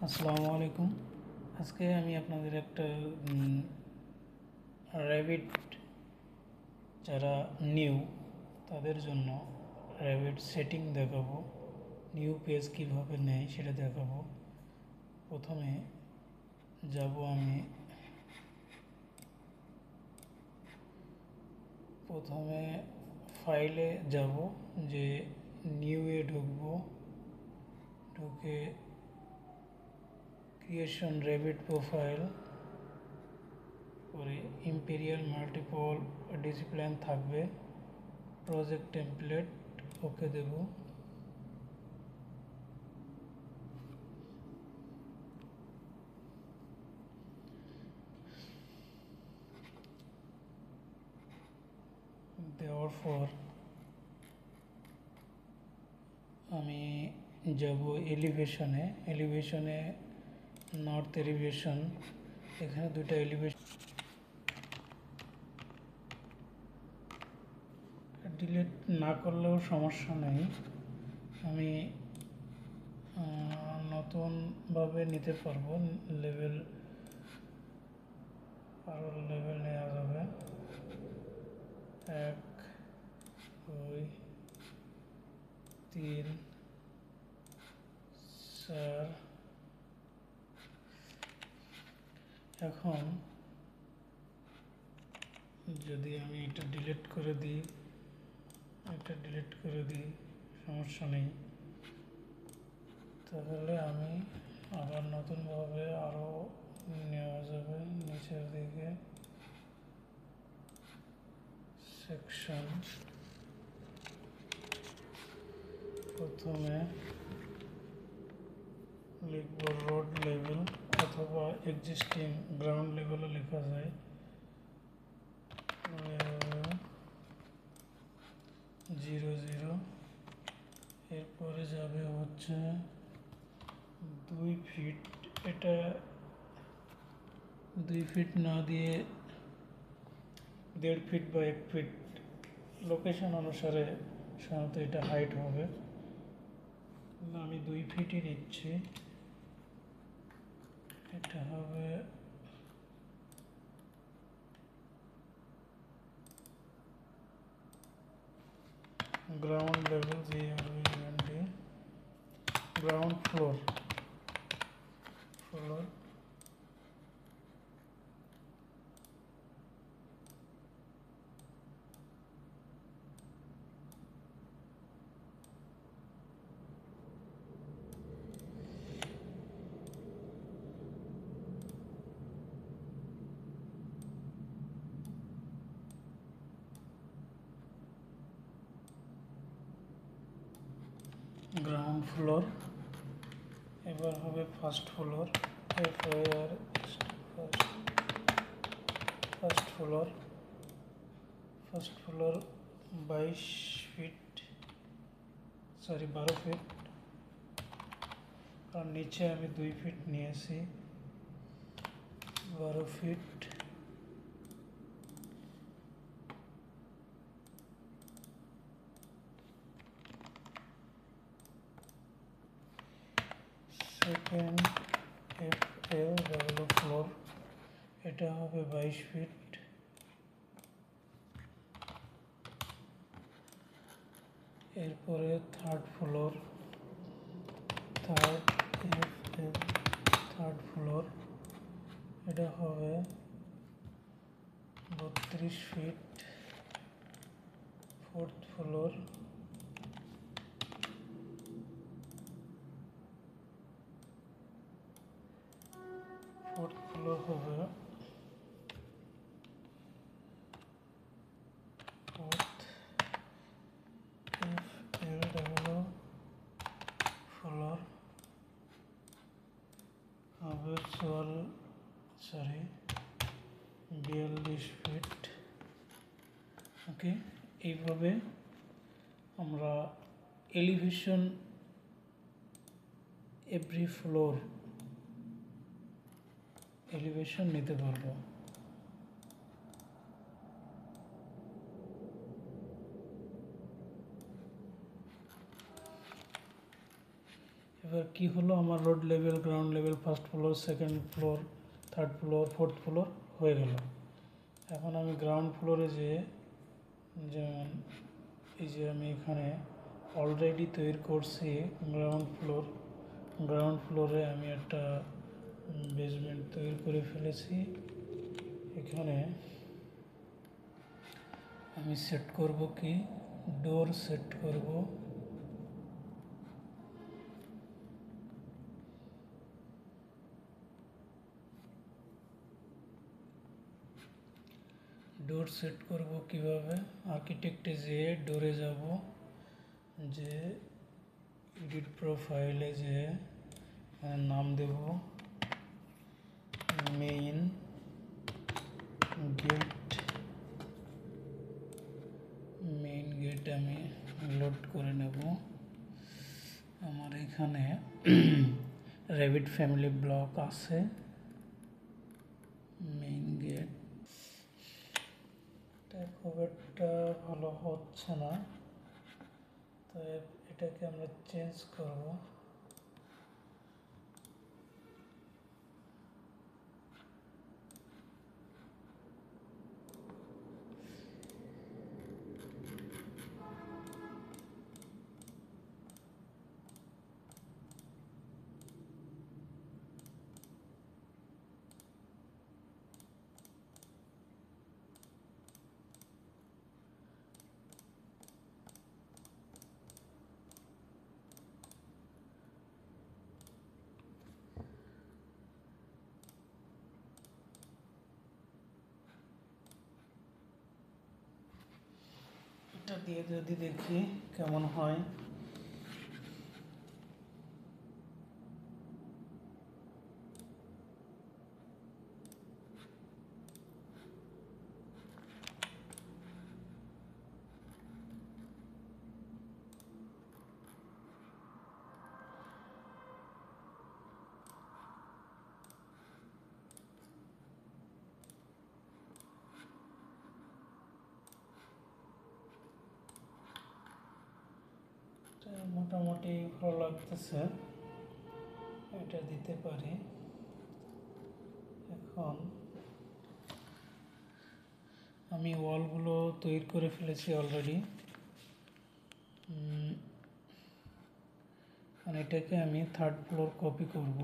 আসসালামু আলাইকুম। আজকে আমি আপনাদের একটা র্যাবিট যারা নিউ তাদের জন্য র্যাবিট সেটিং দেখাবো। নিউ পেজ কীভাবে নেয় সেটা দেখাবো। প্রথমে যাব আমি ফাইলে যাব, যে নিউয়ে ঢুকবো, ঢুকে ক্রিয়েশন র্যাবিট প্রোফাইল করে ইম্পেরিয়াল মাল্টিপল ডিসিপ্লিন থাকবে, প্রজেক্ট টেমপ্লেট ওকে দেব। দেওয়ার পর আমি যাব এলিভেশনে নর্থ এলিভেশন, এখানে দুটো এলিভেশন ডিলিট না করলেও সমস্যা নেই, আমি নতুনভাবে নিতে পারবো। লেভেল আরও লেভেল নেওয়া যাবে, 1 2 3 4। এখন যদি আমি এটা ডিলিট করে দিই, সমস্যা নেই, তাহলে আমি আবার নতুনভাবে আরও নেওয়া যাবে। নিচের দিকে সেকশন, প্রথমে লিখব রোড লেভেল, অথবা এক্সিস্টিং গ্রাউন্ড লেভেলও লেখা যায়, 0 0। এরপরে যাবে হচ্ছে 2 ফিট, এটা 2 ফিট না দিয়ে 1.5 ফিট বা 1 ফিট, লোকেশন অনুসারে সাধারণত এটা হাইট হবে। আমি 2 ফিটই নিচ্ছি। এটা হবে ground level, ground floor, ground floor. এবার হবে first floor, first floor 22 feet, 12 feet, আর নিচে আমি 2 ফিট নিয়েছি, 12 feet. Second FL level floor, এটা হবে 22 ফিট। এরপরে থার্ড ফ্লোর, থার্ড ফ্লোর, এটা হবে 32 ফিট। ফোর্থ ফ্লোর, হবে 4th FL ফ্লোর, হবে 42 ফিট। ওকে, এইভাবে আমরা এলিভেশন এভরি ফ্লোর এলিভেশন নিতে পারবো। এবার কি হলো, আমার road level, ground level, first floor, second floor, third floor, fourth floor হয়ে গেল। এখন আমি গ্রাউন্ড ফ্লোরে যেমন এই যে আমি এখানে অলরেডি তৈরি করছি গ্রাউন্ড ফ্লোরে আমি একটা বেসমেন্ট তৈরি করে ফেলেছি। এখানে আমি সেট করব কি, ডোর সেট করব। ডোর সেট করব কিভাবে, আর্কিটেক্টে যেয়ে ডোরে যাব, যে এডিট প্রোফাইলে যে নাম দেব মেইন গেট আমি লোড করে নেব। আমার এখানে রেভিট ফ্যামিলি ব্লক আছে, মেইন গেট খুব একটা ভালো হচ্ছে না, তো এটাকে আমরা চেঞ্জ করব। এটা দিয়ে যদি দেখি কেমন হয়। মোটামুটি ভালো লাগতেছে, এটা দিতে পারি। এখন আমি ওয়ালগুলো তৈরি করে ফেলেছি অলরেডি। এটাকে আমি থার্ড ফ্লোর কপি করব।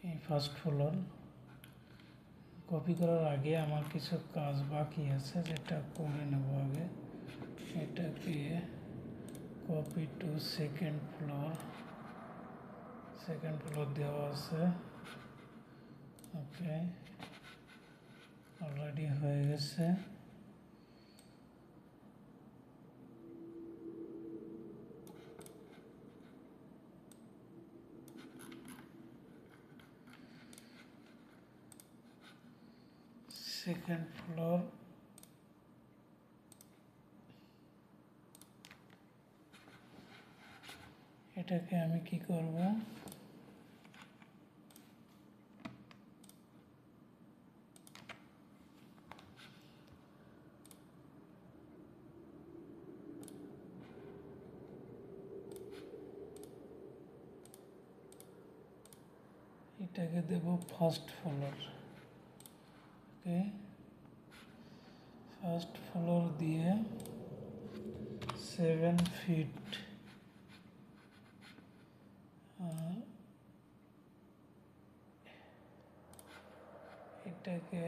এই ফার্স্ট ফ্লোর কপি করার আগে আমার কিছু কাজ বাকি আছে, যেটা করে নেব আগে। এটাকে কপি টু সেকেন্ড ফ্লোর দেওয়া আছে। ওকে, অলরেডি হয়ে গেছে। সেকেন্ড ফ্লোর এটাকে আমি কি করব, এটাকে দেব ফার্স্ট ফ্লোর। ওকে, ফার্স্ট ফ্লোর দিয়ে 7 ফিট এটাকে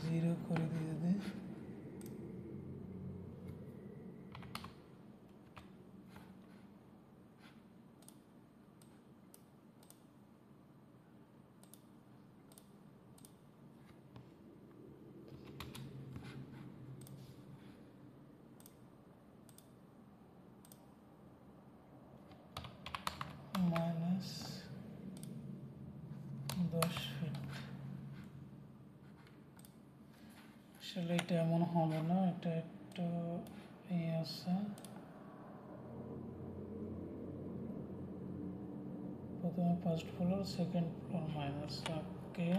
জিরো করে দিয়ে দিই। 10 ফিট। আসলে এটা এমন হবে না, এটা একটু আছে। প্রথমে first floor, second floor minus, ওকে।